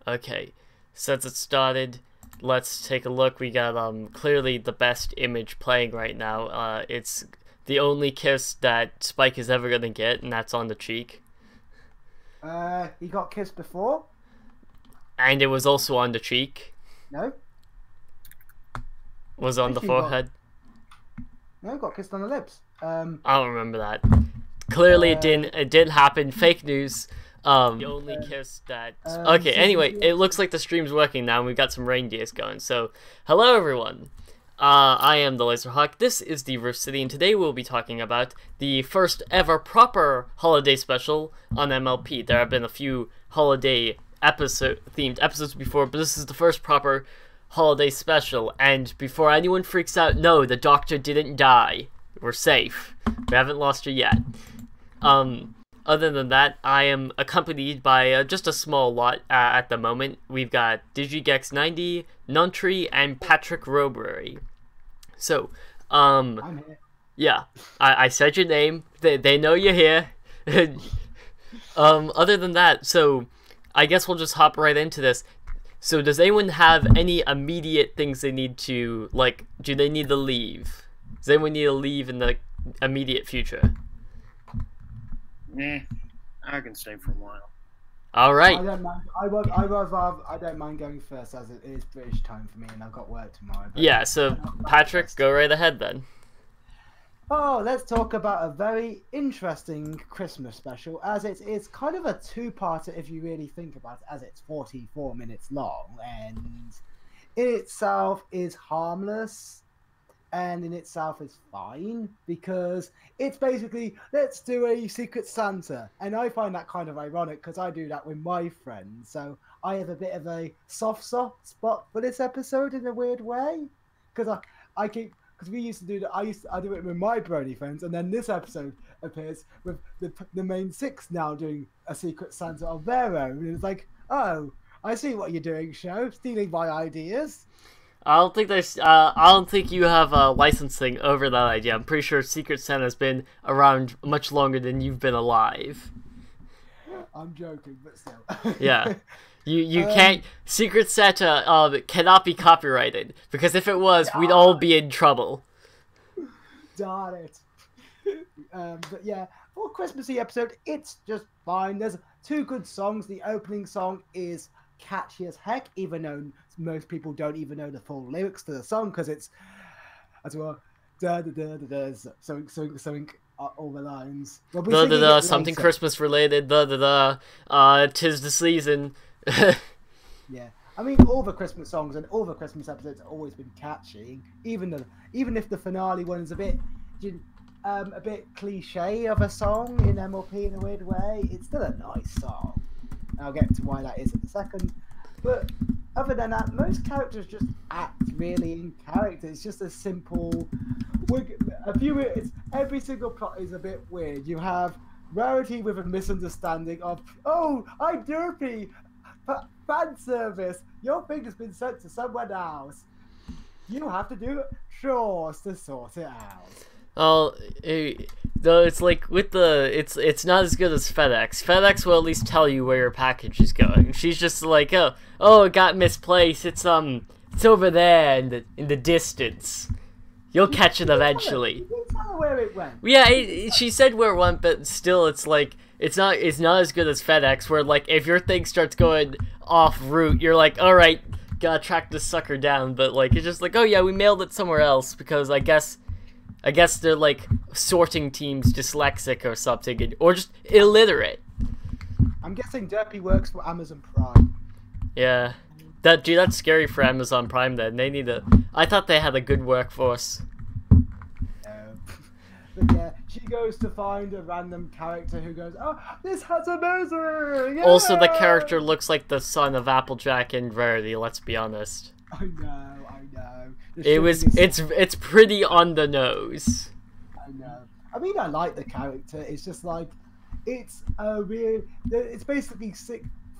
Okay, since it started, let's take a look. We got clearly the best image playing right now. It's the only kiss that Spike is ever gonna get, and that's on the cheek. He got kissed before? And it was also on the cheek. No. Was on the forehead. No, got kissed on the lips. I don't remember that. Clearly, it didn't. It did happen. Fake news. The only kiss that. Okay. Anyway, it looks like the stream's working now, and we've got some reindeers going. So, hello everyone. I am the Laserhawk. This is the Roof City, and today we'll be talking about the first ever proper holiday special on MLP. There have been a few holiday themed episodes before, but this is the first proper holiday special. And before anyone freaks out, no, the doctor didn't die. We're safe. We haven't lost her yet. Other than that, I am accompanied by just a small lot at the moment. We've got DigiGex90, Nuntry, and Patrick Robury. So, I'm here. Yeah, I said your name. They know you're here. Other than that, so I guess we'll just hop right into this. So, does anyone have any immediate things they need to, like, do they need to leave? Does anyone need to leave in the immediate future? I can stay for a while. All right. I don't mind. I don't mind going first, as it is British time for me, and I've got work tomorrow. Yeah. So Patrick, go right ahead then. Oh, let's talk about a very interesting Christmas special, as it's kind of a two-parter if you really think about it, as it's 44 minutes long, and in itself is harmless. And in itself is fine, because it's basically, let's do a Secret Santa. And I find that kind of ironic, because I do that with my friends. So I have a bit of a soft spot for this episode in a weird way. Because we used to do that. I do it with my brony friends. And then this episode appears with the main six now doing a Secret Santa of their own. And it's like, oh, I see what you're doing, show. Stealing my ideas. I don't think I don't think you have licensing over that idea. I'm pretty sure Secret Santa's been around much longer than you've been alive. I'm joking, but still. Yeah, you can't. Secret Santa cannot be copyrighted, because if it was, we'd all be in trouble. Darn it. But yeah, for a Christmassy episode, it's just fine. There's two good songs. The opening song is catchy as heck, even though most people don't even know the full lyrics to the song, because it's as well da da da da da something all the lines. We'll da da da something Christmas related. Da da da. 'Tis the season. Yeah, I mean, all the Christmas songs and all the Christmas episodes have always been catchy. Even if the finale one is a bit cliche of a song in MLP in a weird way, it's still a nice song. I'll get to why that is in a second. But other than that, most characters just act really in character. It's just a simple. Every single plot is a bit weird. You have Rarity with a misunderstanding of, oh, I'm derpy, fan service. Your thing has been sent to someone else. You have to do chores to sort it out. Oh, though it's like with it's not as good as FedEx. FedEx will at least tell you where your package is going. She's just like, oh, it got misplaced. It's over there in the distance. You'll catch it eventually. You tell her where it went. Yeah, she said where it went, but still, it's like it's not as good as FedEx. Where like if your thing starts going off route, you're like, all right, gotta track this sucker down. But like it's just like, oh yeah, we mailed it somewhere else because I guess they're like sorting teams dyslexic or something, or just illiterate. I'm guessing Derpy works for Amazon Prime. Yeah, that's scary for Amazon Prime. Then they need I thought they had a good workforce. But yeah, she goes to find a random character who goes, oh, this has amazing. Yeah! Also, the character looks like the son of Applejack and Rarity. Let's be honest. I know. It's pretty on the nose. I know. I mean, I like the character. It's just like, it's a weird. It's basically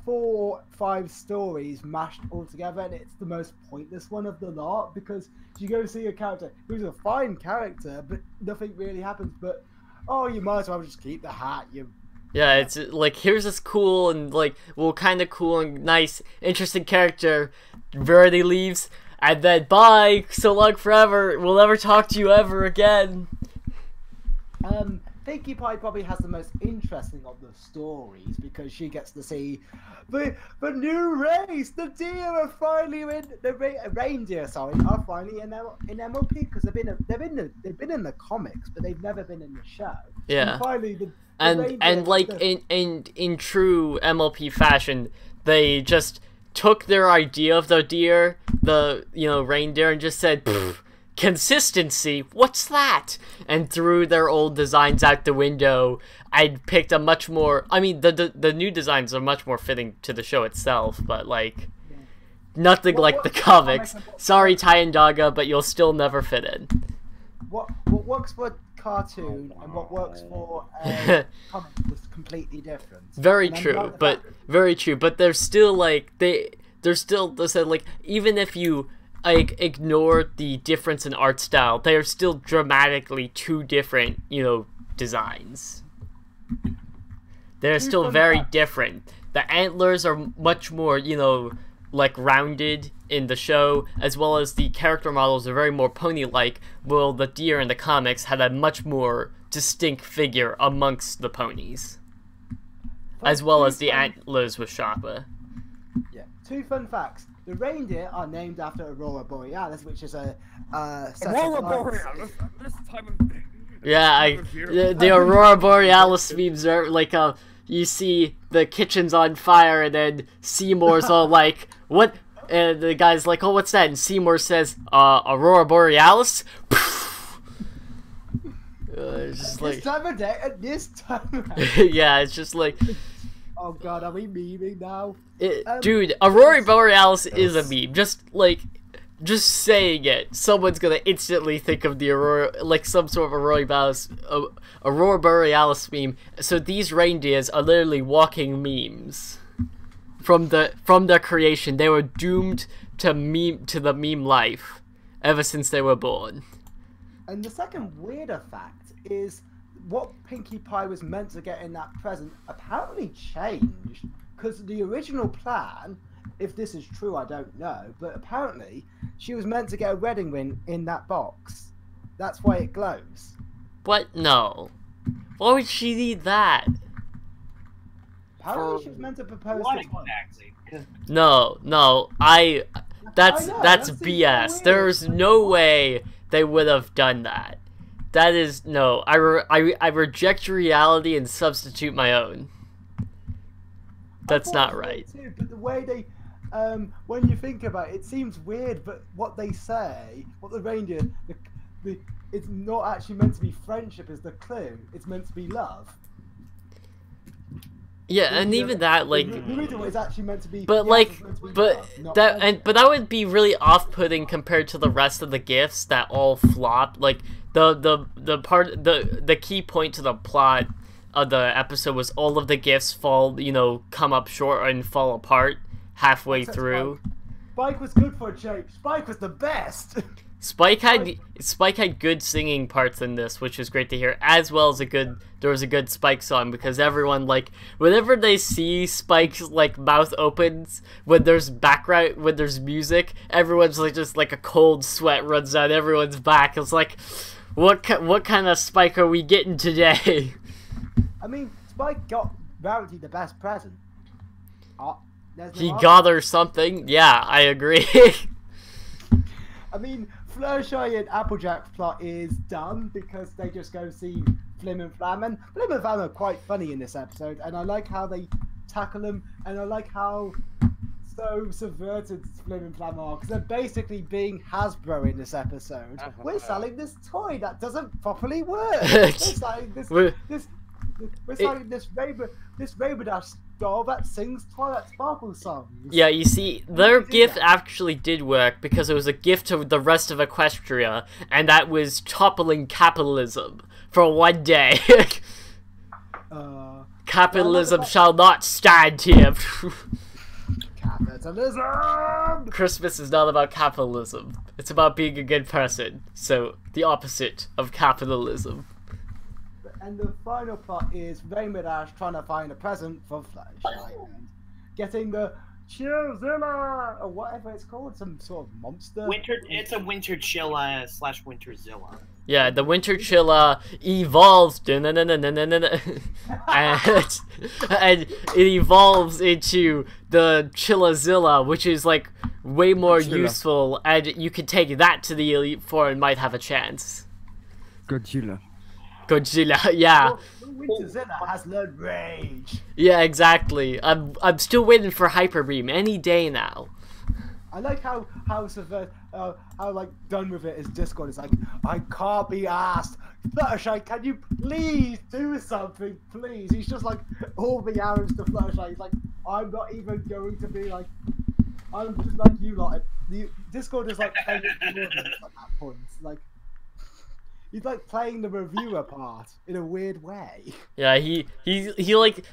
4 or 5 stories mashed all together, and it's the most pointless one of the lot, because you go see a character who's a fine character, but nothing really happens. But oh, you might as well just keep the hat. You Yeah, it's like, here's this cool and like, well, kind of cool and nice, interesting character. Verity leaves, and then bye, so long forever. We'll never talk to you ever again. Pinkie Pie probably has the most interesting of the stories because she gets to see the new race. The deer are finally in reindeer. Sorry, are finally in MLP because they've been in the comics, but they've never been in the show. Yeah. And finally, and like in true MLP fashion, they just took their idea of the deer, the reindeer, and just said, consistency, what's that? And threw their old designs out the window. I picked a much more, I mean, the new designs are much more fitting to the show itself, but like, nothing like the comics. Sorry, Daga, but you'll still never fit in. What works for a cartoon and what works for comic was completely different. Very true, but very true. But they're still like they said, like, even if you like ignore the difference in art style, they are still dramatically two different, designs. They're still very different. The antlers are much more, like rounded in the show, as well as the character models are very more pony-like, while the deer in the comics had a much more distinct figure amongst the ponies. As well as the antlers were sharper. Yeah. 2 fun facts. The reindeer are named after Aurora Borealis, which is a Aurora Borealis. This time of yeah, the Aurora Borealis memes are like you see the kitchen's on fire, and then Seymour's all like, "What?" And the guy's like, "Oh, what's that?" And Seymour says, "Aurora Borealis." It's just like, this time of day, at this time. yeah, it's just like. Oh god, are we memeing now? Dude, Aurora Borealis is a meme. Just saying it, someone's gonna instantly think of the Aurora, like some sort of Aurora Borealis meme. So these reindeers are literally walking memes from their creation. They were doomed to the meme life ever since they were born. And the second weirder fact is what Pinkie Pie was meant to get in that present apparently changed, because the original plan, if this is true, I don't know, but apparently she was meant to get a wedding ring in that box. That's why it glows. What? No. Why would she need that? Apparently she was meant to propose What to Tom. exactly? No, that's BS. So There's no way they would have done that. That is no. I reject reality and substitute my own. That's not right. Too, but the way they, when you think about it, it seems weird. But what they say, what the reindeer, it's not actually meant to be friendship. Is the clue? It's meant to be love. Yeah, and even that, like, the reason it's actually meant to be. but like, but that would be really off-putting compared to the rest of the gifts that all flopped. Like the key point to the plot of the episode was all of the gifts come up short and fall apart halfway through. Spike was good for a change. Spike was the best. Spike had good singing parts in this, which was great to hear, as well as there was a good Spike song, because everyone, like, whenever they see Spike's, like, mouth opens when there's music, everyone's like, just like a cold sweat runs down everyone's back. It's like, what kind of Spike are we getting today? I mean, Spike got Rarity the best present. He got her something. Yeah, I agree. I mean, Fluttershy and Applejack's plot is done because they just go see Flim and Flam, and Flim and Flam are quite funny in this episode, and I like how they tackle them, and I like how so subverted Flim and Flam are, because they're basically being Hasbro in this episode. We're selling this toy that doesn't properly work. We're selling this Rainbow Dash doll that sings Twilight Sparkle songs. Yeah, you see, their gift actually did work because it was a gift to the rest of Equestria, and that was toppling capitalism for one day. Capitalism shall not stand here. Capitalism! Christmas is not about capitalism. It's about being a good person. So, the opposite of capitalism. And the final plot is Rainbow Dash trying to find a present for Fluttershy and getting the Chillzilla or whatever it's called, some sort of monster. It's a Winter Chilla / Winterzilla. Yeah, the Winter Chilla evolves, and it evolves into the Chillazilla, which is like way more useful, and you could take that to the Elite Four and might have a chance. Godzilla, yeah. Winterzilla has learned Rage. Yeah, exactly. I'm still waiting for Hyper Beam any day now. I like how like done with it is Discord. It's like, I can't be asked. Fluttershy, can you please do something, please? He's just like all the arrows to Fluttershy. He's like, I'm not even going to be like, I'm just like you lot. The Discord is like playing at that point. Like, he's like playing the reviewer part in a weird way. Yeah, he like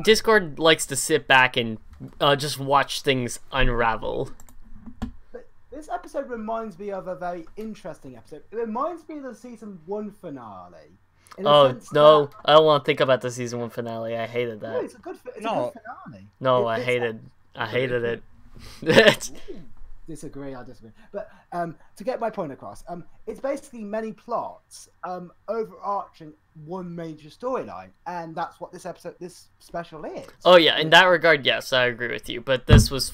Discord likes to sit back and just watch things unravel. But this episode reminds me of a very interesting episode. It reminds me of the season 1 finale. Oh no, I don't want to think about the season 1 finale. I hated that. No, it's a good finale. No, I hated it. Disagree, I disagree. But to get my point across, it's basically many plots overarching one major storyline, and that's what this special is. Oh yeah, in that regard, yes, I agree with you. But this was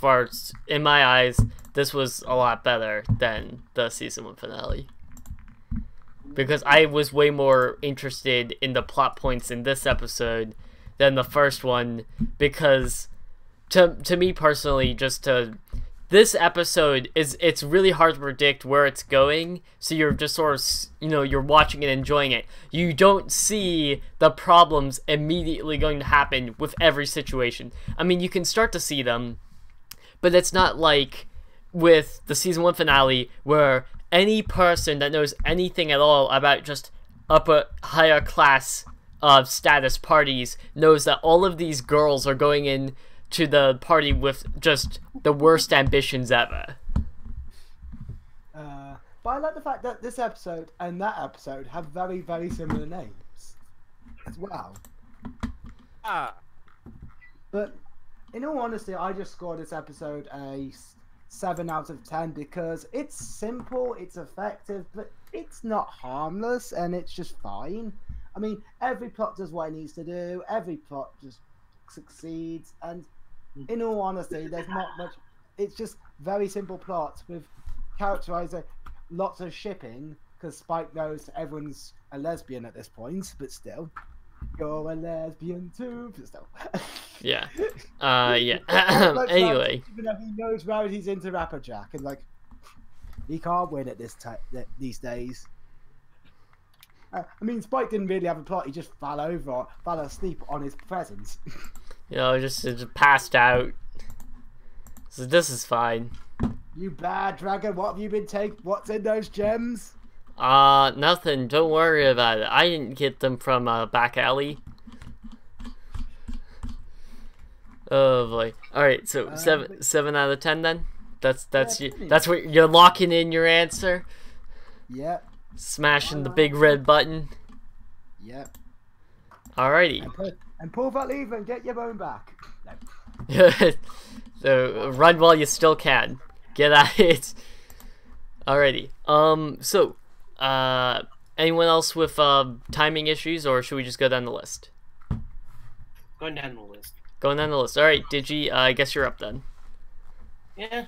in my eyes, this was a lot better than the season 1 finale. Because I was way more interested in the plot points in this episode than the first one, because to me personally, this episode it's really hard to predict where it's going, so you're just sort of, you're watching and enjoying it. You don't see the problems immediately going to happen with every situation. I mean, you can start to see them, but it's not like with the season 1 finale where any person that knows anything at all about just higher class status parties knows that all of these girls are going in to the party with just the worst ambitions ever. But I like the fact that this episode and that episode have very, very similar names as well. But in all honesty, I just scored this episode a 7 out of 10 because it's simple, it's effective, but it's not harmless, and it's just fine. I mean, every plot does what it needs to do, every plot just succeeds, and in all honesty, there's not much. It's just very simple plots with characterizing lots of shipping, because Spike knows everyone's a lesbian at this point, but still, you're a lesbian too, but still. Yeah. Yeah. Anyway. Even though he knows Rarity's into Applejack, and like, he can't win at these days. I mean, Spike didn't really have a plot. He just fell asleep on his presents. Just passed out. So this is fine. You bad dragon, what have you been what's in those gems? Nothing. Don't worry about it. I didn't get them from a back alley. Oh boy. Alright, so 7 out of 10 then? That's what you're locking in your answer? Yep. Smashing the big red button? Yep. Alrighty. And pull that lever and get your bone back. No. So run while you still can. Get at it. Alrighty. So, anyone else with timing issues, or should we just go down the list? Going down the list. Going down the list. Alright, Digi, I guess you're up then. Yeah.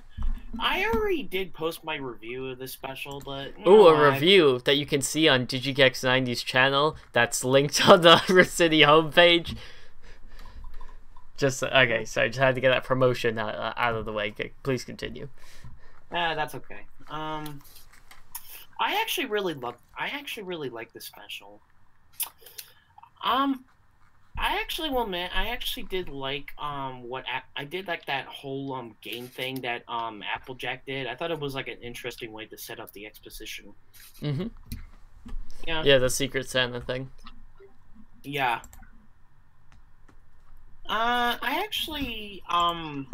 I already did post my review of this special, but... Ooh, a review that you can see on DigiGex90's channel. That's linked on the City homepage. Okay, so I just had to get that promotion out of the way. Okay, please continue. That's okay. I actually really like this special. I actually did like I did like that whole game thing that Applejack did. I thought it was like an interesting way to set up the exposition. Mm-hmm. Yeah. Yeah, the Secret Santa thing. Yeah. I actually I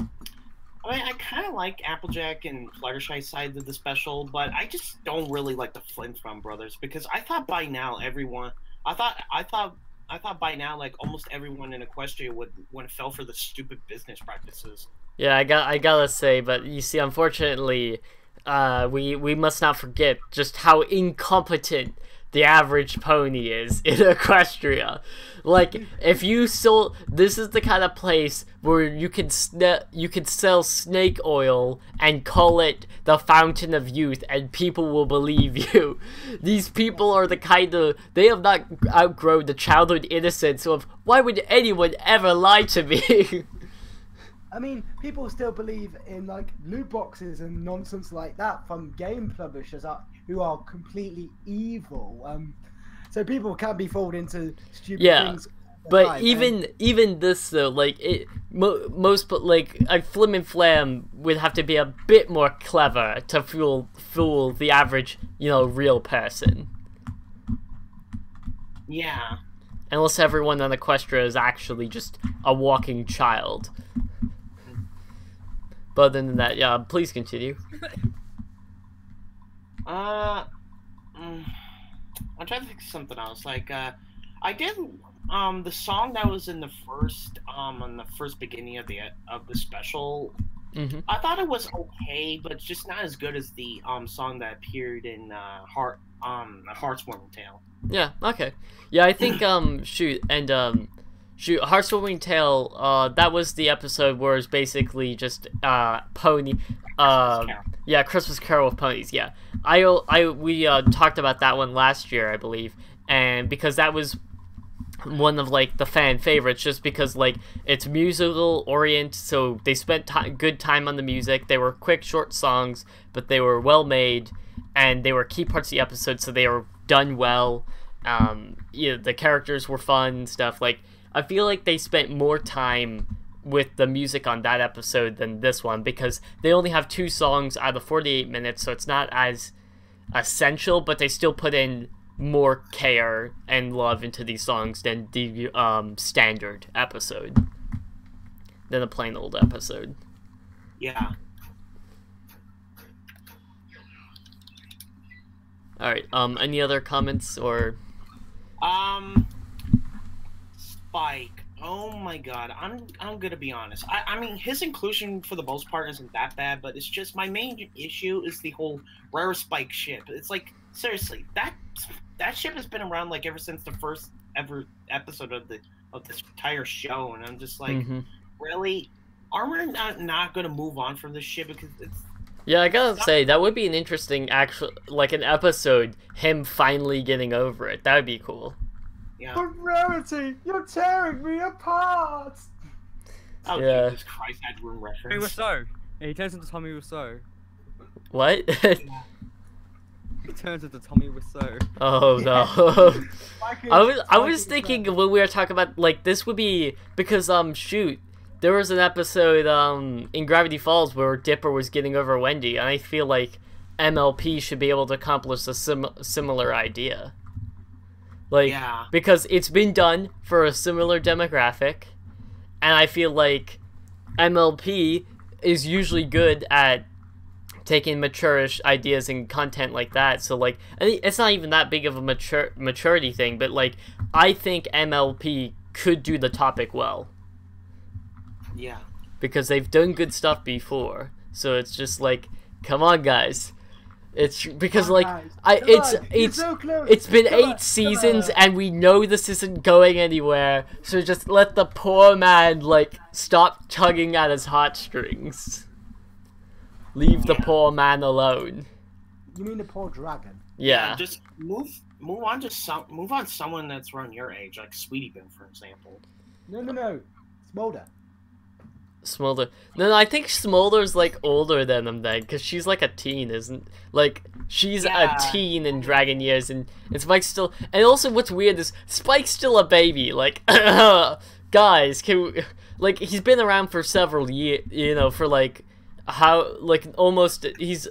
kind of like Applejack and Fluttershy's side of the special, but I just don't really like the Flint Brothers, because I thought by now everyone I thought by now, like almost everyone in Equestria would have fell for the stupid business practices. Yeah, I gotta say, but you see, unfortunately, we must not forget just how incompetent the average pony is in Equestria. Like, if you sold, this is the kind of place where you could sell snake oil and call it the fountain of youth, and people will believe you. These people are the kind of, they have not outgrown the childhood innocence of, why would anyone ever lie to me? I mean, people still believe in like loot boxes and nonsense like that from game publishers who are completely evil. So people can be fooled into stupid things. But even this though, like most like Flim and Flam would have to be a bit more clever to fool the average, real person. Yeah. Unless everyone on Equestria is actually just a walking child. But other than that, yeah, please continue. I'm trying to think of something else. Like, I did the song that was in the first on the first beginning of the special. Mm-hmm. I thought it was okay, but just not as good as the song that appeared in Heartswarming Tale. Yeah. Okay. Yeah, I think Heartswarming Tale, that was the episode where it's basically just pony Christmas Carol with ponies. Yeah. We talked about that one last year, I believe, and because that was one of like the fan favorites, just because like it's musical orient, so they spent good time on the music. They were quick, short songs, but they were well made, and they were key parts of the episode, so they were done well. The characters were fun and stuff. Like, I feel like they spent more time with the music on that episode than this one, because they only have 2 songs out of 48 minutes, so it's not as essential, but they still put in more care and love into these songs than the standard episode, than a plain old episode. Yeah. Alright, any other comments, or... Spike. Oh my god, I'm gonna be honest. I mean, his inclusion for the most part isn't that bad, but it's just my main issue is the whole rare Spike ship. It's like, seriously, that ship has been around like ever since the first ever episode of this entire show, and I'm just like, really, are we not gonna move on from this ship? Because it's... Yeah, I gotta say, that would be an interesting an episode, him finally getting over it. That would be cool. Yeah. But Rarity, you're tearing me apart! Oh, yeah. Jesus Christ, that room reference. Tommy Wiseau. He turns into Tommy Wiseau. What? He turns into Tommy Wiseau. Oh no. I was thinking when we were talking about, like, this would be, because, shoot, there was an episode, in Gravity Falls where Dipper was getting over Wendy, and I feel like MLP should be able to accomplish a similar idea. Like, yeah. Because it's been done for a similar demographic, and I feel like MLP is usually good at taking mature-ish ideas and content like that. So, like, it's not even that big of a maturity thing, but, like, I think MLP could do the topic well. Yeah. Because they've done good stuff before. So it's just like, come on, guys. It's because, like, it's been 8 seasons, and we know this isn't going anywhere, so just let the poor man, like, stop tugging at his heartstrings. Leave the poor man alone. You mean the poor dragon? Yeah. Just move on someone that's around your age, like Sweetie Bim, for example. No. Smolder. Smolder. No, I think Smolder's, like, older than him then, because she's, like, a teen, isn't... Like, she's a teen in Dragon years, and Spike's still... And also, what's weird is, Spike's still a baby, like, guys, like, he's been around for several years, for, like, almost... He's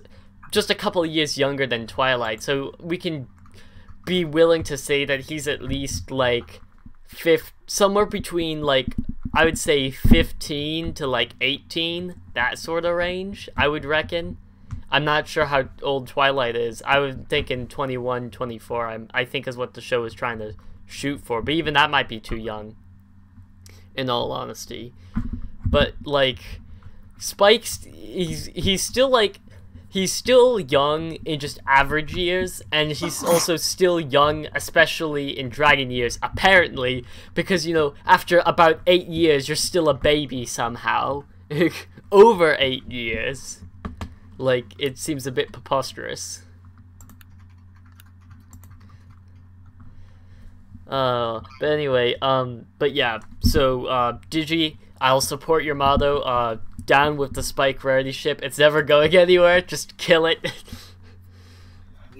just a couple of years younger than Twilight, so we can be willing to say that he's at least, like, somewhere between, like, I would say 15 to, like, 18, that sort of range, I would reckon. I'm not sure how old Twilight is. I was thinking 21, 24, I think is what the show is trying to shoot for, but even that might be too young, in all honesty. But like Spike's, he's still like, he's still young in just average years, and he's also still young, especially in dragon years, apparently, because, you know, after about 8 years, you're still a baby somehow. Over 8 years. Like, it seems a bit preposterous. But anyway, but yeah, so, Digi, I'll support your motto, down with the Spike rarity ship. It's never going anywhere, just kill it.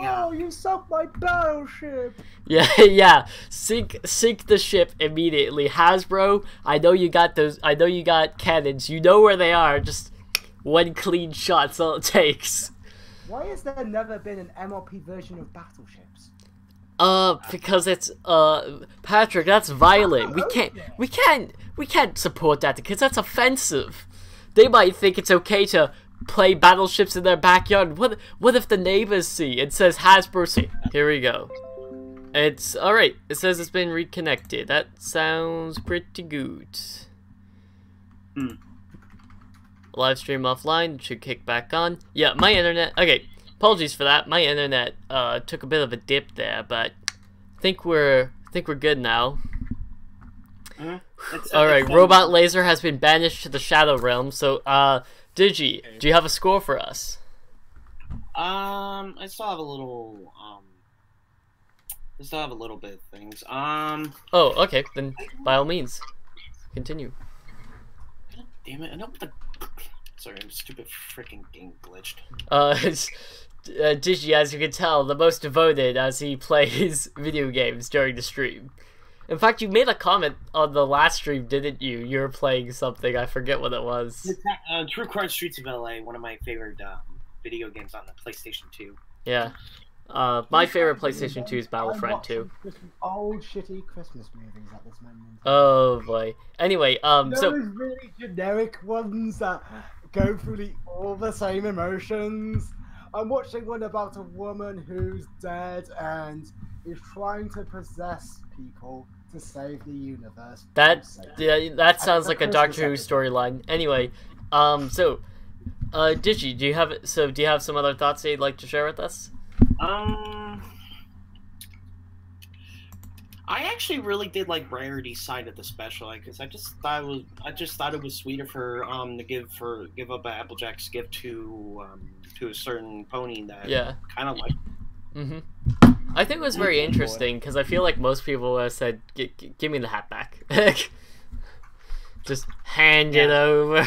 Oh, you sunk my battleship! Yeah, yeah, sink the ship immediately. Hasbro, I know you got cannons, you know where they are, just one clean shot's all it takes. Why has there never been an MLP version of battleships? Because it's, Patrick, that's violent. We can't support that because that's offensive. They might think it's okay to play battleships in their backyard. What if the neighbors see? It says Hasbro see. Here we go. It's, alright, it says it's been reconnected. That sounds pretty good. Live stream offline, should kick back on. Yeah, my internet, okay. Apologies for that. My internet took a bit of a dip there, but I think we're good now. All right, Robot Laser has been banished to the Shadow Realm. So, Digi, do you have a score for us? I still have a little bit of things. Oh, okay. Then by all means, continue. God damn it! I know what the. Sorry, I'm stupid. Freaking game glitched. Digi, as you can tell, the most devoted as he plays video games during the stream. In fact, you made a comment on the last stream, didn't you? You were playing something, I forget what it was. True Crime Streets of LA, one of my favorite video games on the PlayStation 2. Yeah. My favorite PlayStation 2 is Battlefront 2. Old shitty Christmas movies at this moment. Oh boy. Anyway, Those so really generic ones that go through all the same emotions. I'm watching one about a woman who's dead and is trying to possess people to save the universe. That sounds like a Doctor Who storyline. Anyway, so Digi, do you have some other thoughts that you'd like to share with us? I actually really did like Rarity's side of the special, because I just thought it was sweeter for to give up an Applejack's gift to a certain pony that kind of like. I think it was very interesting because I feel like most people would have said, "Give me the hat back." Just hand it over.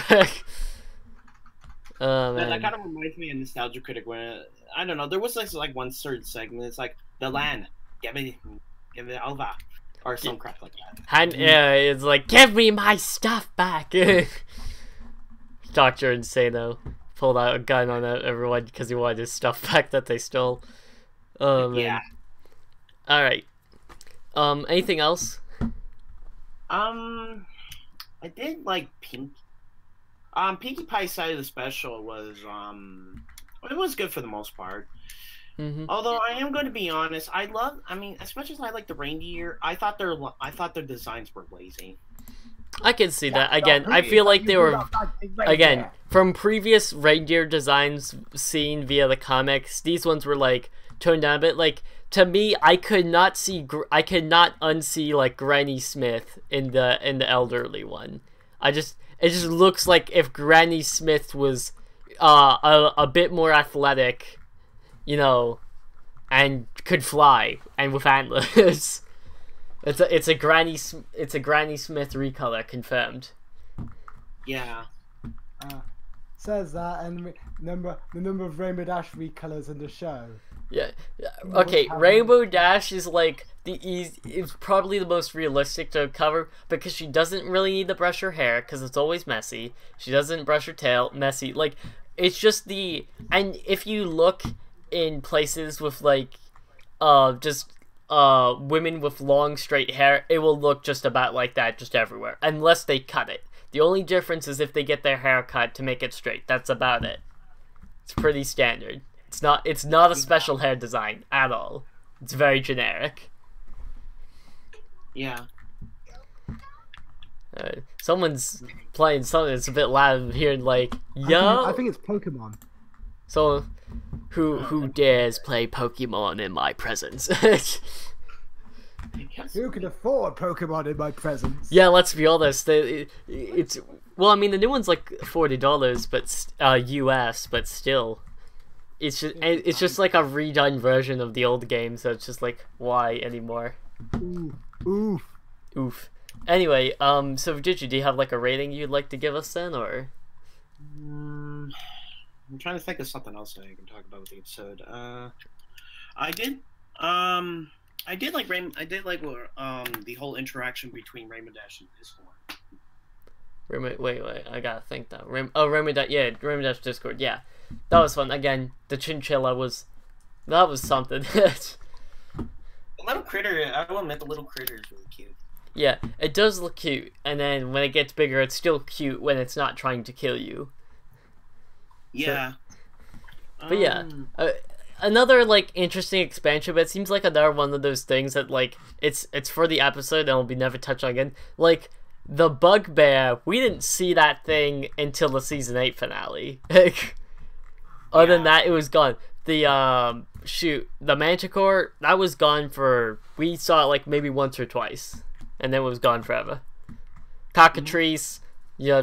Oh, man. That kind of reminds me of Nostalgia Critic when I don't know, there was like one certain segment. It's like the land, give it over, or some crap like that. It's like, give me my stuff back. Dr. Insano pulled out a gun on everyone because he wanted his stuff back that they stole. Yeah. All right. Anything else? I did like Pinkie Pie's side of the special was it was good for the most part. Although I am going to be honest, as much as I like the reindeer, I thought their designs were lazy. I can see that. Again, I feel like they were, again, from previous reindeer designs seen via the comics, these ones were like toned down a bit. Like, to me, I could not unsee like Granny Smith in the elderly one. It just looks like if Granny Smith was a bit more athletic, you know, and could fly and with antlers. It's a Granny Smith recolor confirmed. Yeah. Says that, and the number of Rainbow Dash recolors in the show. Yeah. Okay, Rainbow Dash is like is probably the most realistic to cover because she doesn't really need to brush her hair because it's always messy. She doesn't brush her tail, messy. Like, it's just and if you look in places with like women with long straight hair, it will look just about like that just everywhere unless they cut it. The only difference is if they get their hair cut to make it straight. That's about it. It's pretty standard. It's not a special hair design at all. It's very generic. Yeah. Someone's playing something that's a bit loud. I'm hearing like, yo. I think it's Pokemon. So, who dares play Pokemon in my presence? Who can afford Pokemon in my presence? Yeah, let's be honest. It's well, I mean, the new one's like $40, but US, but still, it's just like a redone version of the old game. So it's just like, why anymore? Oof. Anyway, so do you have like a rating you'd like to give us then, or? I'm trying to think of something else that I can talk about with the episode. I did like the whole interaction between Rainbow Dash and Discord. Wait, I gotta think though. Rainbow Dash Discord, yeah. That was fun. Again, the chinchilla that was something. The little critter, I will admit, the little critter is really cute. Yeah, it does look cute, and then when it gets bigger, it's still cute when it's not trying to kill you. Yeah. So, but yeah, another like interesting expansion, but it seems like another one of those things that like it's for the episode and will be never touched on again. Like the bugbear, we didn't see that thing until the season 8 finale. Other than that, it was gone. The the Manticore, that was gone we saw it like maybe once or twice, and then it was gone forever. Cockatrice,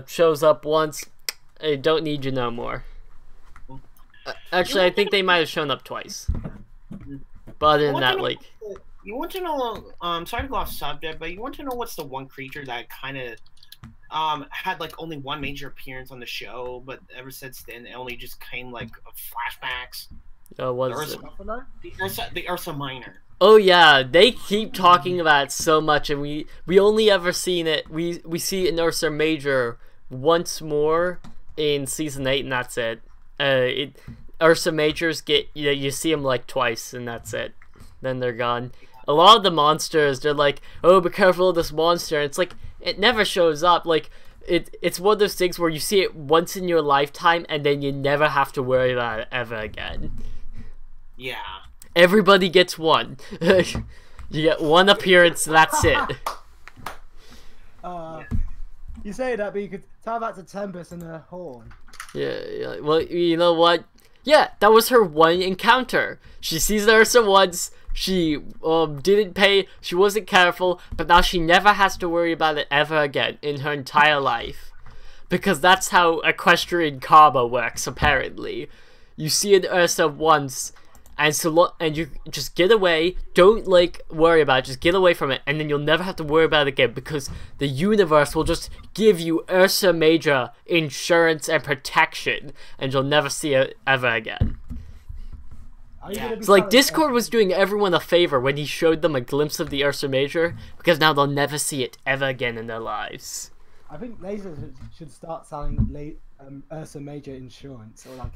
shows up once, I don't need you no more. Actually, I think they might have shown up twice. But other than that, like... You want to know, sorry to go off subject, but you want to know what's the one creature that kind of had like only one major appearance on the show, but ever since then it only just came like flashbacks? What is it? The Ursa Minor. Oh yeah, they keep talking about it so much, and we only ever seen it. We see an Ursa Major once more in season 8, and that's it. Ursa Majors you see them like twice, and that's it. Then they're gone. A lot of the monsters, they're like, oh, be careful of this monster. And it's like, it never shows up. Like, it's one of those things where you see it once in your lifetime, and then you never have to worry about it ever again. Yeah. Everybody gets one. You get one appearance, that's it. You say that, but you could tell that to Tempest and her horn. Yeah, well, you know what? Yeah, that was her one encounter. She sees the Ursa once, she didn't pay, she wasn't careful, but now she never has to worry about it ever again in her entire life. Because that's how equestrian karma works, apparently. You see an Ursa once, and you just get away, don't like worry about it, just get away from it, and then you'll never have to worry about it again, because the universe will just give you Ursa Major insurance and protection, and you'll never see it ever again. Yeah. So like Discord was doing everyone a favor when he showed them a glimpse of the Ursa Major, because now they'll never see it ever again in their lives. I think lasers should start selling Ursa Major insurance, or like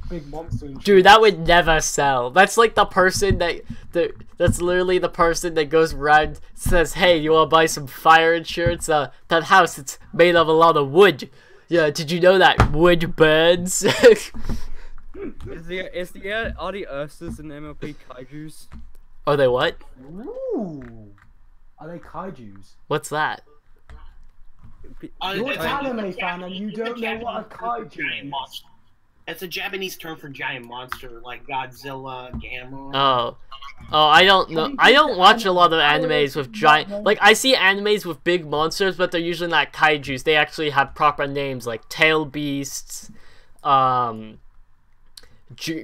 big monster insurance. Dude, that would never sell. That's like the person that's literally the person that goes around, says, hey, you want to buy some fire insurance? That house, it's made of a lot of wood. Yeah, did you know that wood burns? Are the Ursas and MLP kaijus? Are they what? Ooh. Are they kaijus? What's that? You're an anime fan and you don't know what a kaiju is. It's a Japanese term for giant monster, like Godzilla, Gamma. Oh, I don't know. I don't watch a lot of animes with giant... Like, I see animes with big monsters, but they're usually not kaijus. They actually have proper names, like Tail Beasts,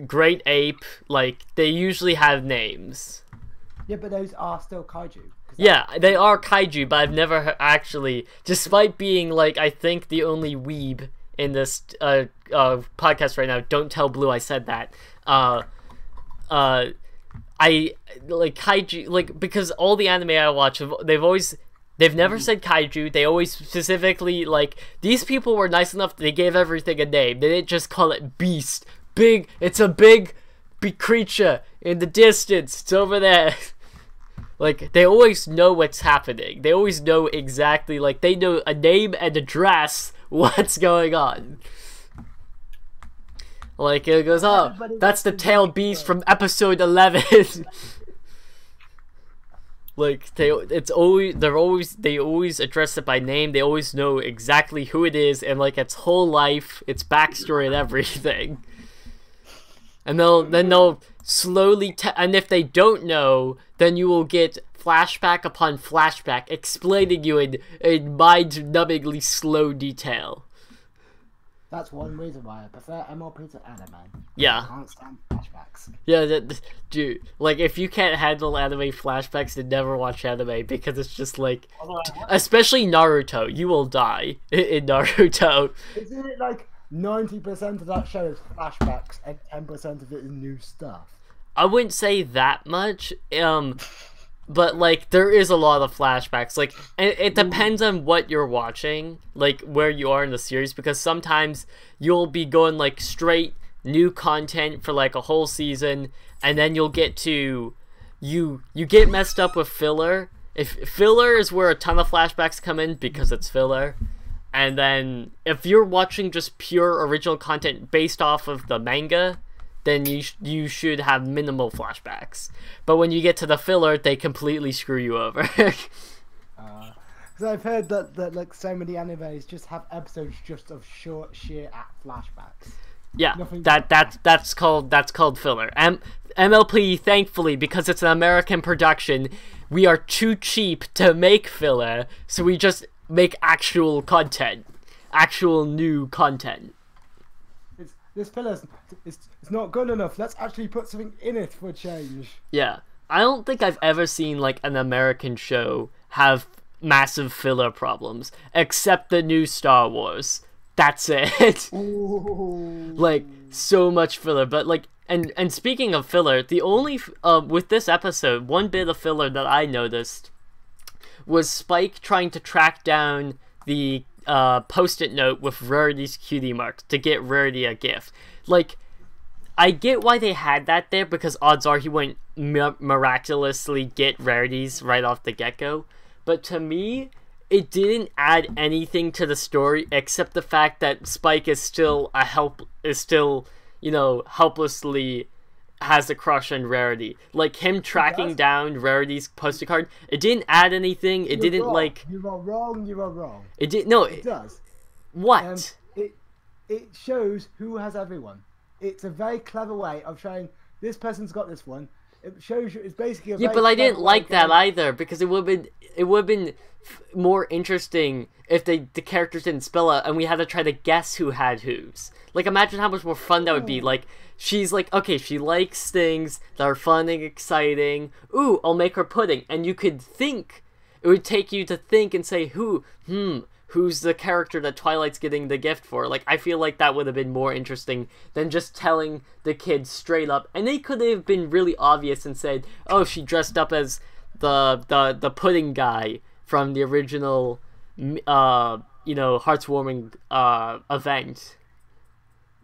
Great Ape. Like, they usually have names. Yeah, but those are still kaiju. Yeah, they are kaiju, but I've never actually, despite being, like, I think the only weeb in this podcast right now, don't tell Blue I said that, I, like, kaiju, like, because all the anime I watch, they've never said kaiju, they always specifically, like, these people were nice enough, they gave everything a name, they didn't just call it beast, it's a big creature in the distance, it's over there. Like, they always know what's happening. They always know exactly, like, they know a name and address what's going on. Like, it goes, oh, that's the tail beast from episode 11. Like they always address it by name. They always know exactly who it is and like its whole life, its backstory, and everything. And they'll slowly and if they don't know, then you will get flashback upon flashback explaining you in mind-numbingly slow detail. That's one reason why I prefer MLP to anime. Yeah. I can't stand flashbacks. Yeah, dude, like, if you can't handle anime flashbacks, then never watch anime, because it's just, like, especially Naruto, you will die in Naruto. Isn't it, like, 90% of that show is flashbacks, and 10% of it is new stuff? I wouldn't say that much, but, like, there is a lot of flashbacks. Like, it depends on what you're watching, like, where you are in the series, because sometimes you'll be going, like, straight new content for, like, a whole season, and then you'll get to... You get messed up with filler. If filler is where a ton of flashbacks come in, because it's filler. And then, if you're watching just pure original content based off of the manga, then you should have minimal flashbacks. But when you get to the filler, they completely screw you over. Because I've heard that like so many animes just have episodes just of short, sheer flashbacks. Yeah, that's called filler. MLP, thankfully, because it's an American production, we are too cheap to make filler, so we just make actual content, actual new content. This filler is not good enough. Let's actually put something in it for a change. Yeah, I don't think I've ever seen like an American show have massive filler problems, except the new Star Wars. That's it. Ooh. Like, so much filler. But like, and speaking of filler, the only with this episode, one bit of filler that I noticed was Spike trying to track down the post-it note with Rarity's cutie marks to get Rarity a gift. Like, I get why they had that there, because odds are he wouldn't miraculously get Rarity's right off the get-go. But to me, it didn't add anything to the story except the fact that Spike is still you know, helplessly has a crush on Rarity. Like, him tracking down Rarity's post-it card, it didn't add anything. It didn't, like... You are wrong, you are wrong. It did... No, it does. What? It shows who has everyone. It's a very clever way of showing this person's got this one. It shows you... It's basically a yeah, but I didn't like that either, because it would have been more interesting if the characters didn't spell out and we had to try to guess who had whose. Like, imagine how much more fun that would be. Like, she's like, okay, she likes things that are fun and exciting. Ooh, I'll make her pudding. And you could think, it would take you to think and say, who's the character that Twilight's getting the gift for? Like, I feel like that would have been more interesting than just telling the kids straight up. And they could have been really obvious and said, oh, she dressed up as the pudding guy from the original, you know, heartwarming event.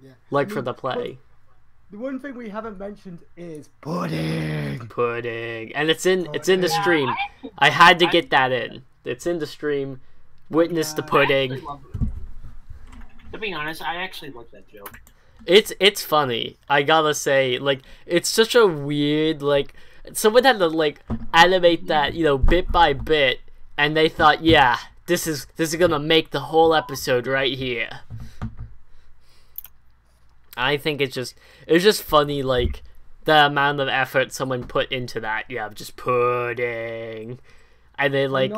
Yeah. Like for the play. The one thing we haven't mentioned is pudding. Pudding. And it's in the stream. I had to get that in. It's in the stream. Witness the pudding. To be honest, I actually like that joke. It's funny. I gotta say, like, it's such a weird, like, someone had to, like, animate that, you know, bit by bit, and they thought, yeah, this is gonna make the whole episode right here. I think it's just funny, like, the amount of effort someone put into that. Yeah, just pudding. And then, like,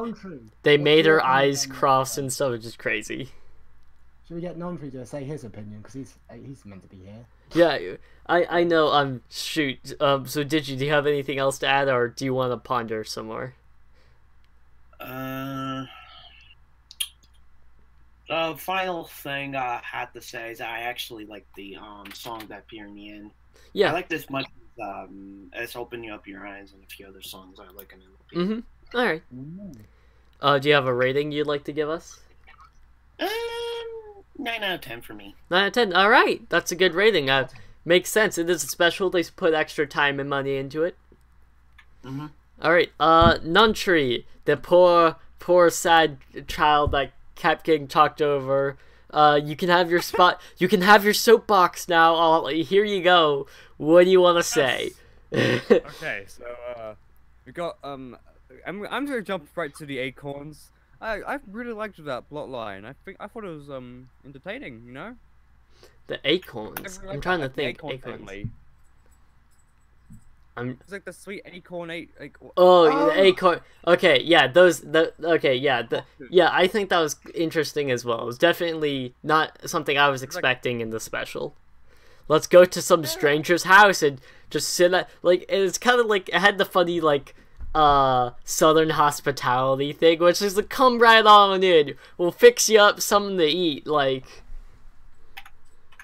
they made her eyes cross and stuff. It's just crazy. Should we get Non-Tree to say his opinion? Because he's meant to be here. Yeah, I know. Shoot. So do you have anything else to add, or do you want to ponder some more? The final thing I had to say is I actually like the song that appeared in the end. Yeah. I like this much as Open You Up Your Eyes and a few other songs I like in MLP. Mm-hmm. Alright. Do you have a rating you'd like to give us? 9 out of 10 for me. 9 out of 10. Alright. That's a good rating. Makes sense. It is a special. They put extra time and money into it. Mm-hmm. Alright. Non-Tree. The poor sad child that kept getting talked over. You can have your spot. You can have your soapbox now. Here you go. What do you want to say? Okay, so we got I'm gonna jump right to the acorns. I really liked that plot line. I thought it was entertaining. You know. The acorns. I'm trying to think. Acorn Acorns. family. It's like the sweet acorn Oh, the acorn. Okay, yeah, okay, yeah, I think that was interesting as well. It was definitely not something I was expecting in the special. Let's go to some stranger's house and just sit at, like, it's kind of like, it had the funny, like, Southern hospitality thing, which is like, come right on in, we'll fix you up something to eat, like,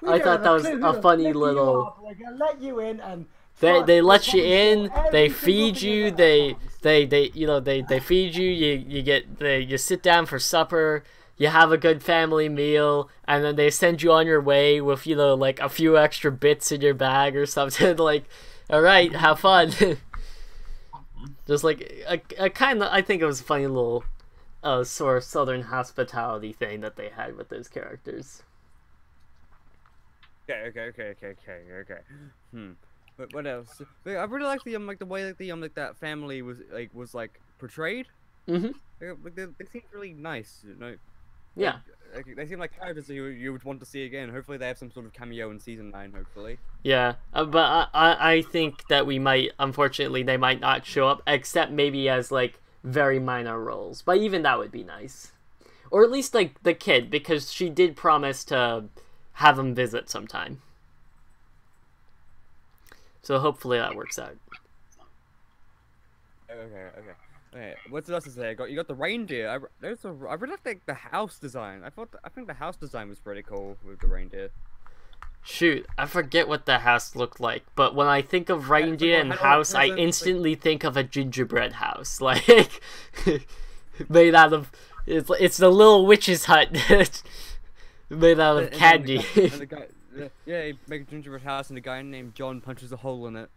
I thought that was a funny little... We're gonna let you in and... They let you in, they feed you, they feed you, you sit down for supper, you have a good family meal, and then they send you on your way with, like a few extra bits in your bag or something, like, alright, have fun. Just like, I think it was a funny little, sort of Southern hospitality thing that they had with those characters. Okay. But what else? I really like the way that that family was portrayed. Mhm. They seem really nice, you know. Yeah. They seem like characters that you would want to see again. Hopefully they have some sort of cameo in season 9. Hopefully. Yeah, but I think that unfortunately they might not show up, except maybe as like very minor roles. But even that would be nice, or at least like the kid, because she did promise to have him visit sometime. So hopefully that works out. Okay. What's else to say? You got the reindeer. I really like the house design. I think the house design was pretty cool with the reindeer. Shoot, I forget what the house looked like, but when I think of reindeer and house, I instantly think of a gingerbread house, like made out of it's the little witch's hut made out of candy. Yeah, you make a gingerbread house and a guy named John punches a hole in it.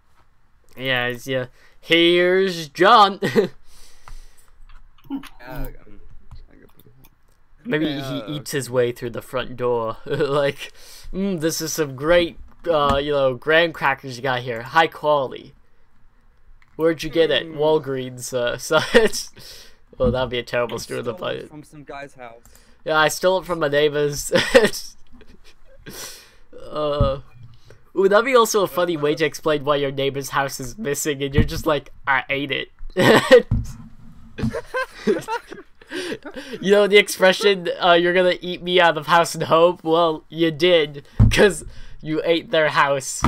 Yeah. Here's John. Maybe he eats his way through the front door. Like, this is some great, graham crackers you got here. High quality. Where'd you get it? Walgreens, well, that'd be a terrible story to put it. From some guy's house. Yeah, I stole it from my neighbors. Ooh, that'd be also a funny way to explain why your neighbor's house is missing, and you're just like, I ate it. You know the expression, you're gonna eat me out of house and home? Well, you did, because you ate their house.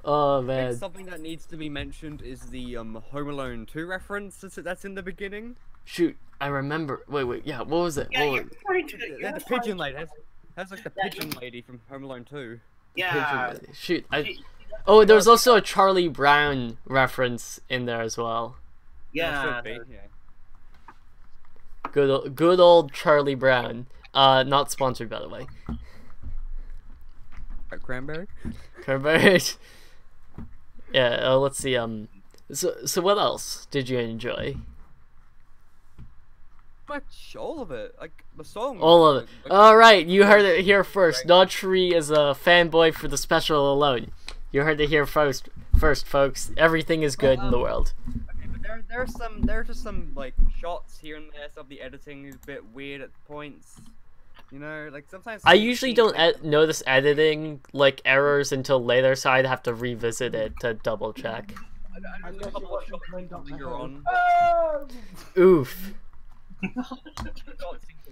Oh, man. I think something that needs to be mentioned is the, Home Alone 2 reference that's in the beginning. Shoot, I remember. Wait, yeah, what was it? Yeah, the pigeon lady. That's like the pigeon lady from Home Alone 2. Yeah. Shoot, oh, there was also a Charlie Brown reference in there as well. Yeah. Good old Charlie Brown. Not sponsored, by the way. Cranberry? Cranberry. Yeah, let's see, so what else did you enjoy? Much, all of it, like the song. All of it. Alright, you heard it here first. Notri is a fanboy for the special alone. You heard it here first, folks. Everything is good in the world. Okay, but there are just some like shots here and there. Some of the editing is a bit weird at points. You know, like sometimes. I usually don't notice editing like errors until later, so I'd have to revisit it to double check. I know a couple of shots linger on. Oof. Seemed to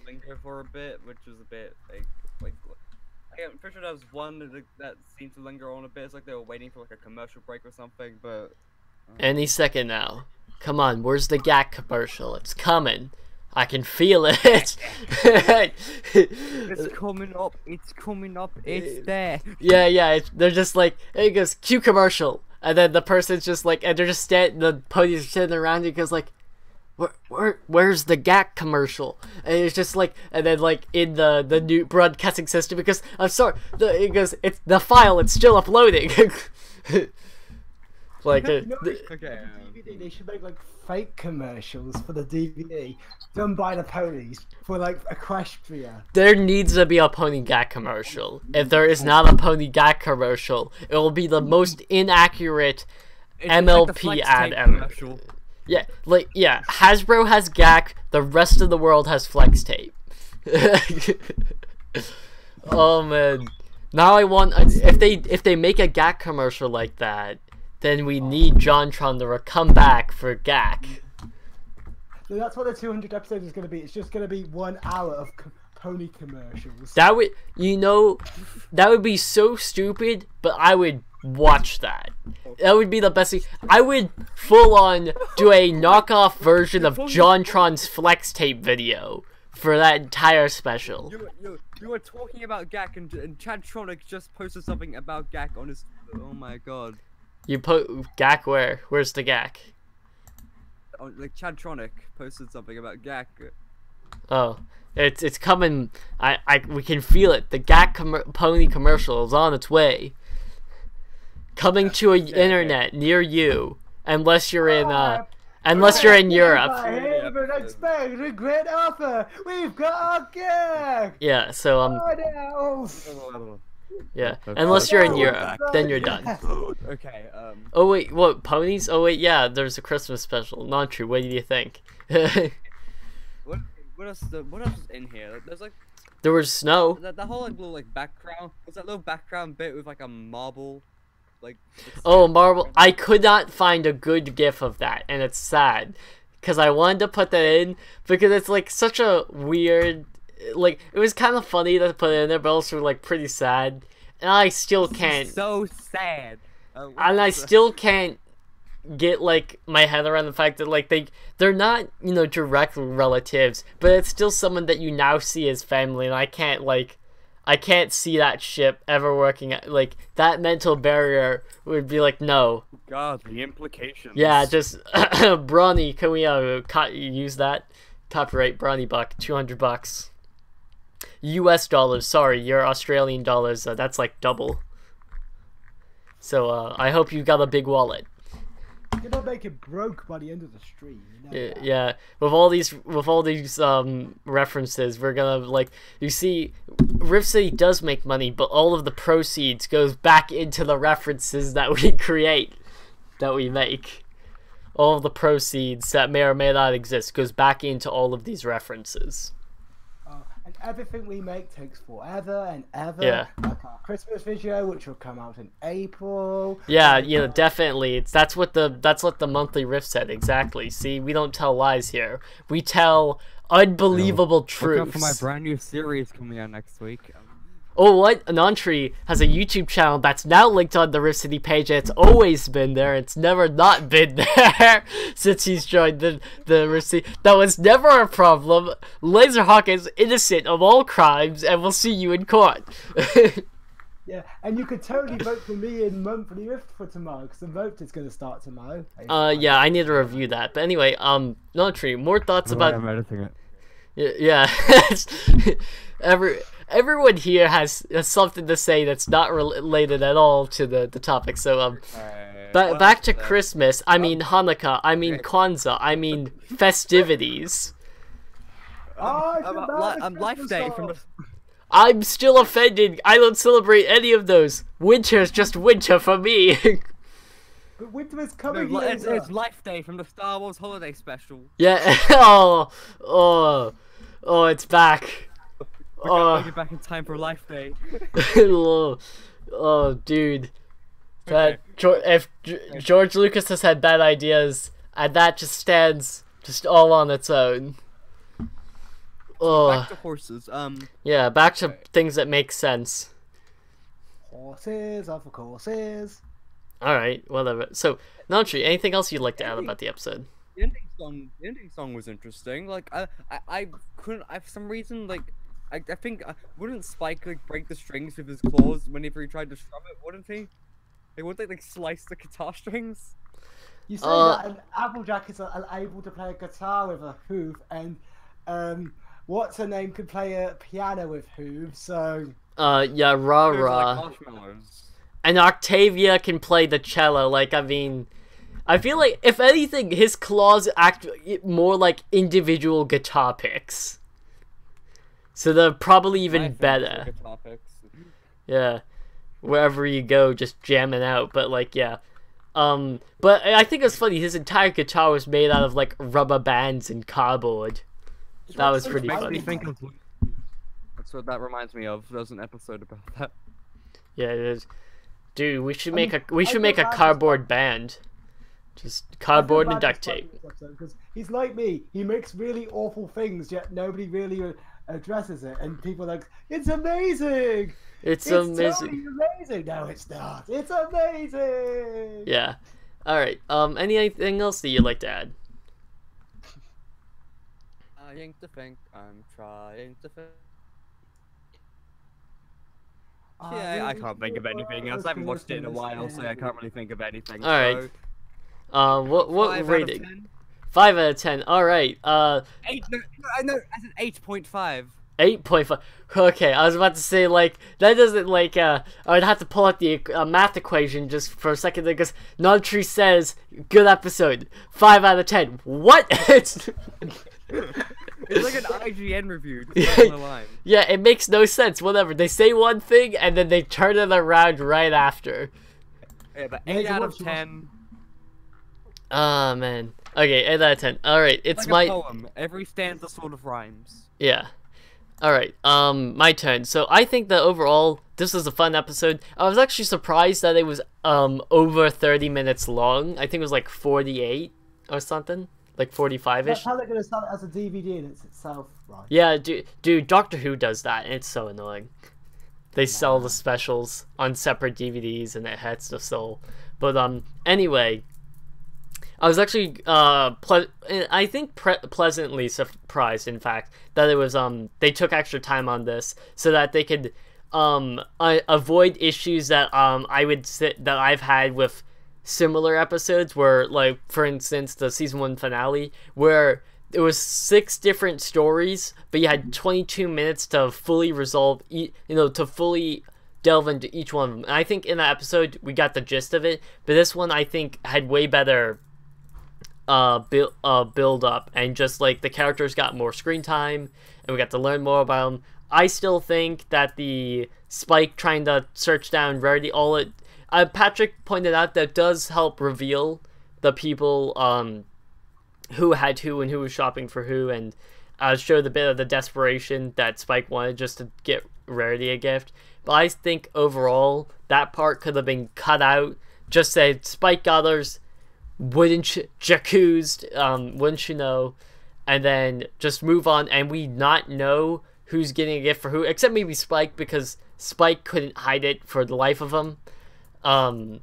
linger for a bit, which was a bit like I'm pretty sure there was one that seemed to linger on a bit. It's like they were waiting for like a commercial break or something, but any second now. Come on, where's the GAC commercial? It's coming. I can feel it. It's coming up. It's there. Yeah. They're just like, hey, it goes cue commercial, and then the person's just like, and they're just the ponies are sitting around you, because like, where's the GAC commercial? And it's just like, and then like in the new broadcasting system, because I'm sorry, it goes, it's the file, it's still uploading. Like okay. DVD, they should make like fake commercials for the DVD done by the ponies for like Equestria. There needs to be a pony GAC commercial. If there is not a pony GAC commercial, it will be the most inaccurate MLP like ad ever. Yeah, like, yeah, Hasbro has GAC, the rest of the world has flex tape. Oh man. Now I want, if they make a GAC commercial like that, then we need JonTron to come back for GAC. So that's what the 200 episodes is going to be. It's just going to be 1 hour of pony commercials. That would, you know, that would be so stupid, but I would watch that. That would be the best thing. I would full on do a knockoff version of JonTron's flex tape video for that entire special. You were talking about GAC and Chadtronic just posted something about GAC on his. Oh my god. You put GAC where? Where's the GAC? Oh, like Chadtronic posted something about GAC. Oh, it's coming. We can feel it. The GAC pony commercial is on its way. Coming to an internet near you, unless you're in you're in Europe. Unexpected great offer. We've got our gag. Yeah. So yeah. Unless you're in Europe, then you're done. Okay. Oh wait, what ponies? Oh wait, yeah. There's a Christmas special. Not true. What do you think? What else? What else is in here? There's like. There was snow. That whole like little like background. Was that little background bit with like a marble? Like, oh, marble. I could not find a good gif of that, and it's sad because I wanted to put that in because it's like such a weird, like, it was kind of funny to put it in there, but also like pretty sad, and I still can't. So sad. And I still can't get like my head around the fact that like they're not, you know, direct relatives, but it's still someone that you now see as family, and I can't see that ship ever working. Like, that mental barrier would be like, no. God, the implications. Yeah, just Brawny, can we use that? Copyright Brawny Buck, $200. US dollars, sorry, your Australian dollars, that's like double. So I hope you got a big wallet. You're gonna make it broke by the end of the stream. You know that. Yeah, with all these references, we're gonna, like, you see, Rift City does make money, but all of the proceeds goes back into the references that we create, that we make. All of the proceeds that may or may not exist goes back into all of these references. And everything we make takes forever and ever. Yeah. Like our Christmas video, which will come out in April. Yeah, you know, definitely. That's what the monthly Rift said, exactly. See, we don't tell lies here. We tell unbelievable truths. Look out for my brand new series coming out next week. Oh, what? Anontree has a YouTube channel that's now linked on the Rift City page, and it's always been there. It's never not been there since he's joined the Rift City. That was never a problem. Laserhawk is innocent of all crimes, and we'll see you in court. Yeah, and you could totally vote for me in monthly Rift for tomorrow, because the vote is going to start tomorrow. Yeah, I need to review that. But anyway, Anontree, more thoughts about... I'm editing it. Yeah. Everyone here has something to say that's not related at all to the topic. So back to Christmas. I mean Hanukkah. I mean Kwanzaa. I mean festivities. Life Day from the... I'm still offended. I don't celebrate any of those. Winter is just winter for me. But winter is coming. No, it's Life Day from the Star Wars Holiday Special. Yeah. Oh, it's back. We're get back in time for Life Day. Oh, dude. That if George Lucas has had bad ideas, and that just stands just all on its own. Back to horses. Yeah, back to things that make sense. Horses, of courses. All right, whatever. So, Nantri, anything else you'd like to add about the episode? The ending song was interesting. Like I couldn't. For some reason, like I think wouldn't Spike like break the strings with his claws whenever he tried to strum it? Wouldn't he? Wouldn't they like slice the guitar strings? You say that an Applejack is able to play a guitar with a hoof, and what's her name could play a piano with hooves. So yeah, rah. Like marshmallows. And Octavia can play the cello. Like, I mean, I feel like if anything, his claws act more like individual guitar picks. So they're probably even better. Guitar picks. Yeah, wherever you go, just jamming out. But like, yeah, But I think it's funny. His entire guitar was made out of like rubber bands and cardboard. That was pretty Makes funny. me think of. That's what that reminds me of. There's an episode about that. Yeah, it is. Dude, we should make a cardboard band. Just cardboard and duct tape. Because he's like me. He makes really awful things, yet nobody really addresses it, and people are like, "It's amazing! It's amazing! Totally amazing!" No, it's not. It's amazing. Yeah. All right. Anything else that you'd like to add? Trying to think. I'm trying to think. Yeah, I can't think of anything else. I haven't watched it in a while, so I can't really think of anything. All right. What rating? 10? 5 out of 10. All right. 8. No, I said 8.5. 8.5. Okay, I was about to say, like, that doesn't, like, I'd have to pull out the math equation just for a second because Nontree says, good episode, 5 out of 10. What? It's like an IGN review, just right on the line. Yeah, it makes no sense, whatever. They say one thing, and then they turn it around right after. Yeah, but 8 out of 10. Ah, man. Okay, 8 out of 10. Alright, it's like my... a poem. Every stanza sort of rhymes. Yeah. Alright, my turn. So I think that overall, this was a fun episode. I was actually surprised that it was, over 30 minutes long. I think it was like 48 or something. Like 45-ish. That's how they're going to sell it as a DVD in itself, right? Yeah, dude, Doctor Who does that, and it's so annoying. They sell the specials on separate DVDs, and it hurts the soul. But, anyway... I was actually, I think pleasantly surprised, in fact, that it was, they took extra time on this so that they could, avoid issues that, that I've had with similar episodes where, like, for instance, the season 1 finale, where it was 6 different stories, but you had 22 minutes to fully resolve, to fully delve into each one of them. And I think in that episode, we got the gist of it, but this one, I think, had way better build up, and just like the characters got more screen time and we got to learn more about them. I still think that the Spike trying to search down Rarity, Patrick pointed out that does help reveal the people who had who and who was shopping for who, and showed a bit of the desperation that Spike wanted just to get Rarity a gift. But I think overall that part could have been cut out. Just said Spike got hers, wouldn't you know, and then just move on, and we not know who's getting a gift for who, except maybe Spike, because Spike couldn't hide it for the life of him. But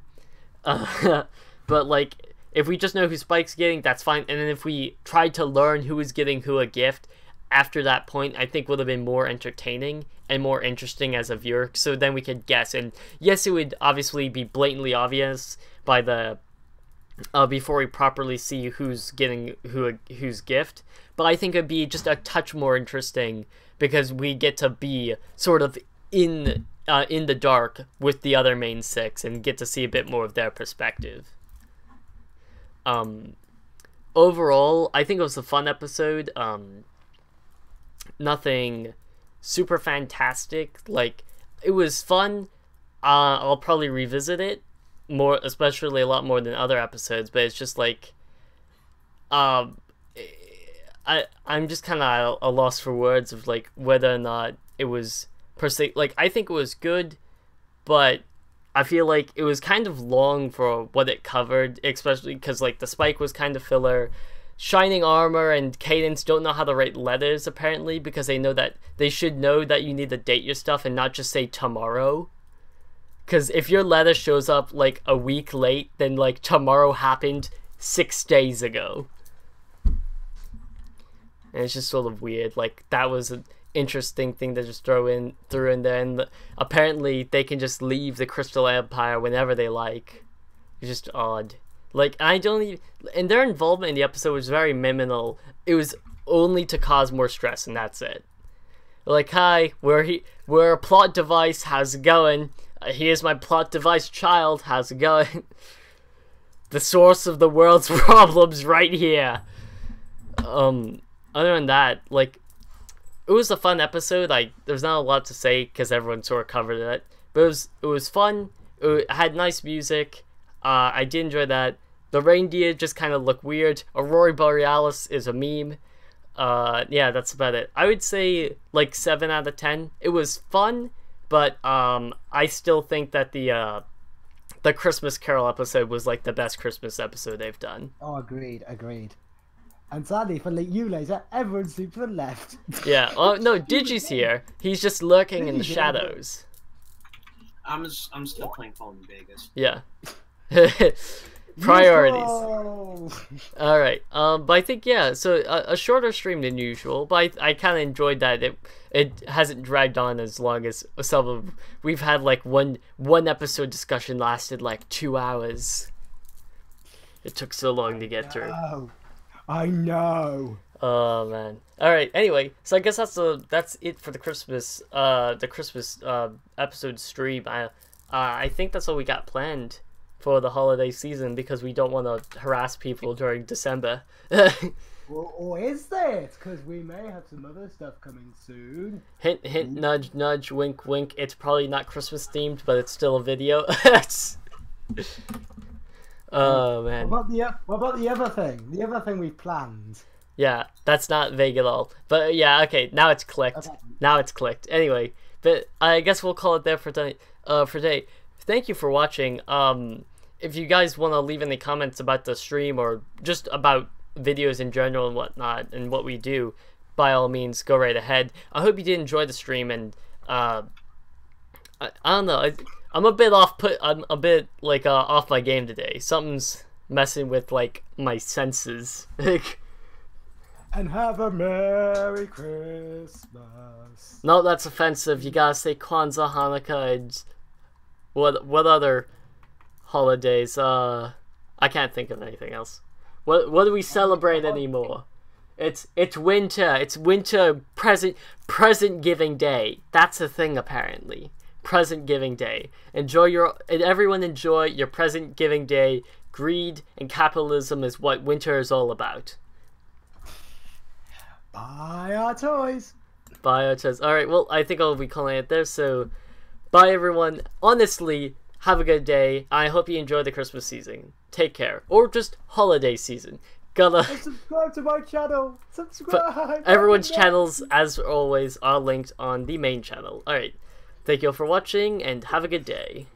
like, if we just know who Spike's getting, that's fine. And then if we tried to learn who is getting who a gift after that point, I think would have been more entertaining and more interesting as a viewer, so then we could guess. And yes, it would obviously be blatantly obvious by the before we properly see who's getting whose gift, but I think it'd be just a touch more interesting because we get to be sort of in the dark with the other main 6 and get to see a bit more of their perspective. Overall, I think it was a fun episode. Nothing super fantastic. Like, it was fun. I'll probably revisit it more, especially a lot more than other episodes, but it's just like, I'm just kind of at a loss for words of like whether or not it was per se. Like, I think it was good, but I feel like it was kind of long for what it covered, especially because like the Spike was kind of filler. Shining Armor and Cadence don't know how to write letters apparently, because they should know that you need to date your stuff and not just say tomorrow. Because if your letter shows up, like, a week late, then, like, tomorrow happened 6 days ago. And it's just sort of weird. Like, that was an interesting thing to just throw in there. And apparently, they can just leave the Crystal Empire whenever they like. It's just odd. Like, and their involvement in the episode was very minimal. It was only to cause more stress, and that's it. Like, hi, we're a plot device, how's it going? Here's my plot device child, how's it going? The source of the world's problems right here. Other than that, like, it was a fun episode. There's not a lot to say because everyone sort of covered it, but it was fun. It had nice music. I did enjoy that. The reindeer just kind of look weird. Aurora Borealis is a meme. Yeah, that's about it. I would say like 7 out of 10. It was fun, but I still think that the Christmas Carol episode was like the best Christmas episode they've done. Oh, agreed. And sadly for you, Laser, everyone's to the left. Yeah. Oh no, Digi's here. He's just lurking in the shadows. I'm still playing Fallout Vegas. Yeah. Priorities. Useful. All right. But I think yeah. So a shorter stream than usual, but I kind of enjoyed that it hasn't dragged on as long as some of we've had like one episode discussion lasted like 2 hours. It took so long to get through. I know. Oh man. All right. Anyway, so I guess that's it for the Christmas episode stream. I think that's all we got planned for the holiday season because we don't want to harass people during December. Or is that? Because we may have some other stuff coming soon. Hint, hint, nudge, nudge, wink, wink. It's probably not Christmas themed, but it's still a video. Oh man. What about the other thing? The other thing we planned. Yeah, that's not vague at all. But yeah, okay, now it's clicked. Okay. Now it's clicked. Anyway, but I guess we'll call it there for today. Thank you for watching. If you guys want to leave any comments about the stream or just about videos in general and whatnot and what we do, by all means, go right ahead. I hope you did enjoy the stream, and I don't know. I'm a bit I'm a bit like off my game today. Something's messing with like my senses. And have a Merry Christmas. No, that's offensive. You gotta say Kwanzaa, Hanukkah, and what other holidays? I can't think of anything else. What do we celebrate anymore? It's winter. It's winter present giving day. That's a thing apparently. Present giving day. Everyone enjoy your present giving day. Greed and capitalism is what winter is all about. Buy our toys. Buy our toys. All right. Well, I think I'll be calling it there. So, bye everyone. Honestly, have a good day. I hope you enjoy the Christmas season. Take care, or just holiday season. And subscribe to my channel. Subscribe. Everyone's channels, as always, are linked on the main channel. All right. Thank you all for watching, and have a good day.